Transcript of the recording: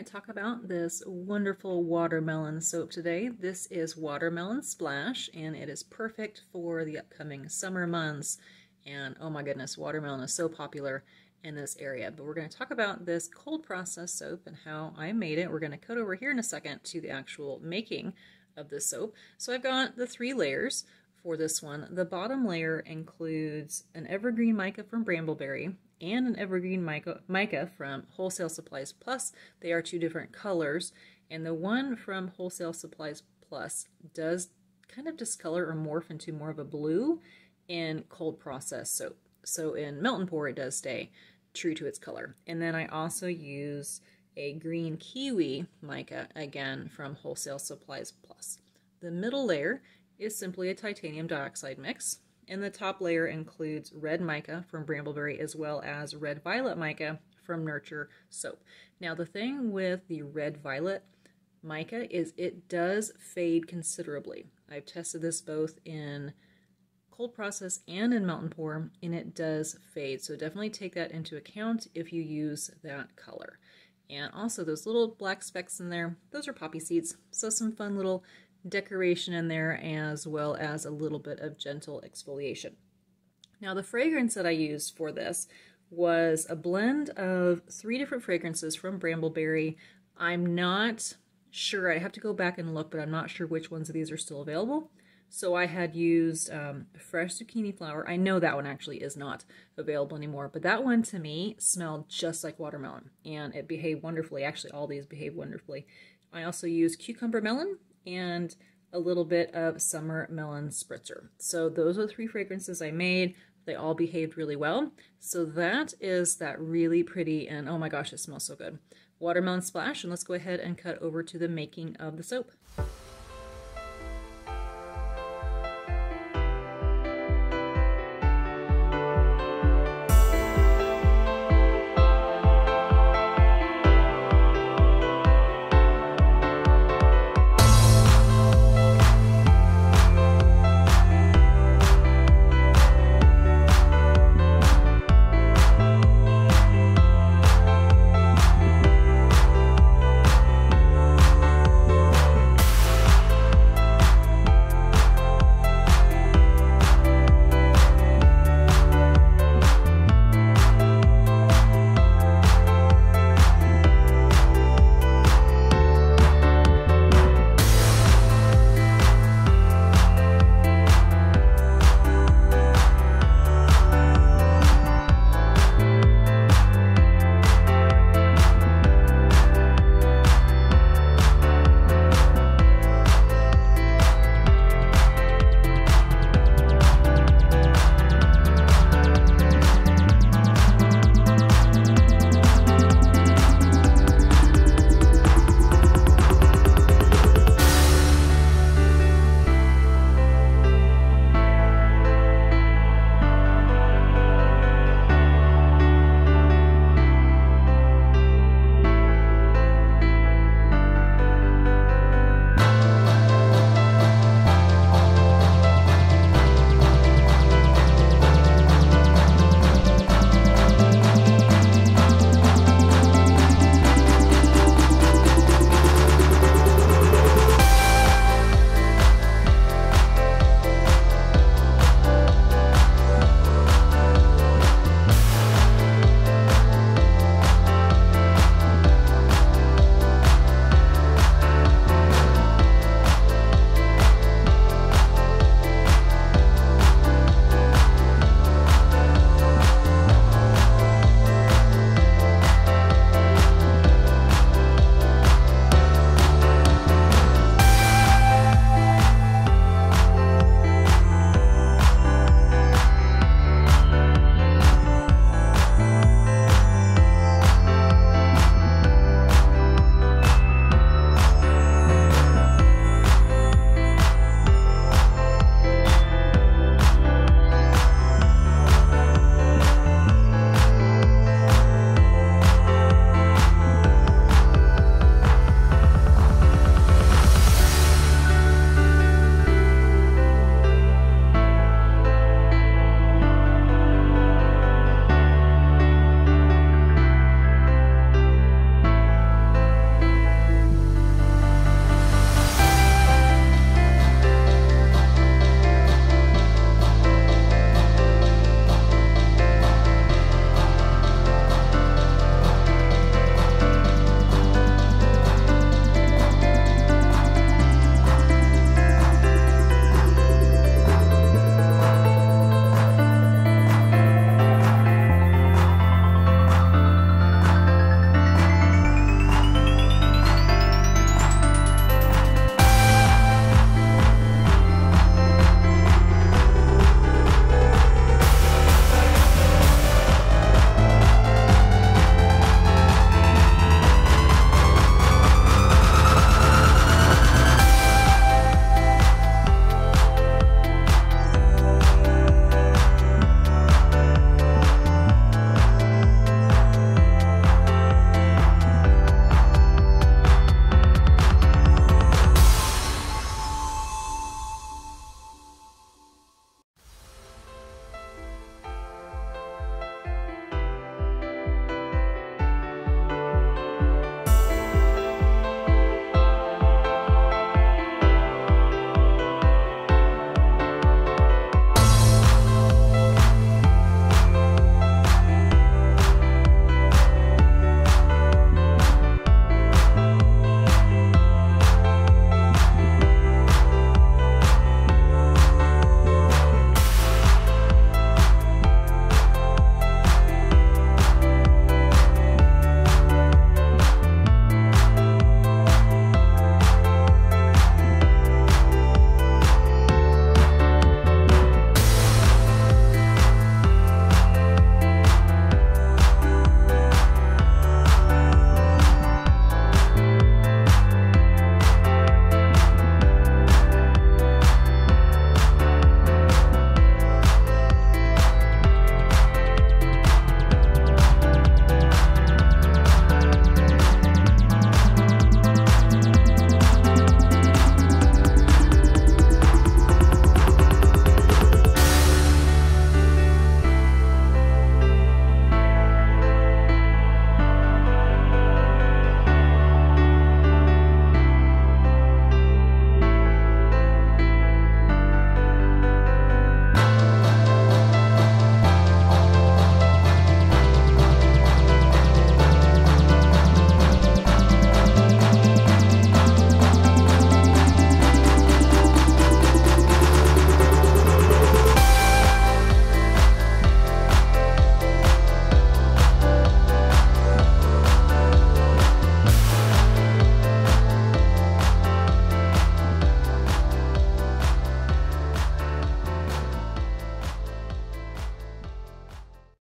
going to talk about this wonderful watermelon soap today. This is Watermelon Splash, and it is perfect for the upcoming summer months. And oh my goodness, watermelon is so popular in this area. But we're going to talk about this cold process soap and how I made it. We're going to cut over here in a second to the actual making of this soap. So I've got the 3 layers for this one. The bottom layer includes an evergreen mica from Brambleberry and an evergreen mica from Wholesale Supplies Plus. They are 2 different colors, and the one from Wholesale Supplies Plus does kind of discolor or morph into more of a blue in cold process soap. So in melt and pour it does stay true to its color. And then I also use a green kiwi mica, again from Wholesale Supplies Plus. The middle layer is simply a titanium dioxide mix, and the top layer includes red mica from Brambleberry as well as red violet mica from Nurture Soap. Now the thing with the red violet mica is it does fade considerably. I've tested this both in cold process and in melt and pour, and it does fade, so definitely take that into account if you use that color. And also those little black specks in there, those are poppy seeds, so some fun little decoration in there, as well as a little bit of gentle exfoliation. Now the fragrance that I used for this was a blend of 3 different fragrances from Brambleberry. I'm not sure, I have to go back and look, but I'm not sure which ones of these are still available. So I had used fresh zucchini flower. I know that one actually is not available anymore, but that one to me smelled just like watermelon, and it behaved wonderfully. Actually, all these behave wonderfully. I also used cucumber melon and a little bit of summer melon spritzer. So those are the 3 fragrances I made. They all behaved really well. So that is that really pretty, and oh my gosh, it smells so good, Watermelon Splash. And let's go ahead and cut over to the making of the soap.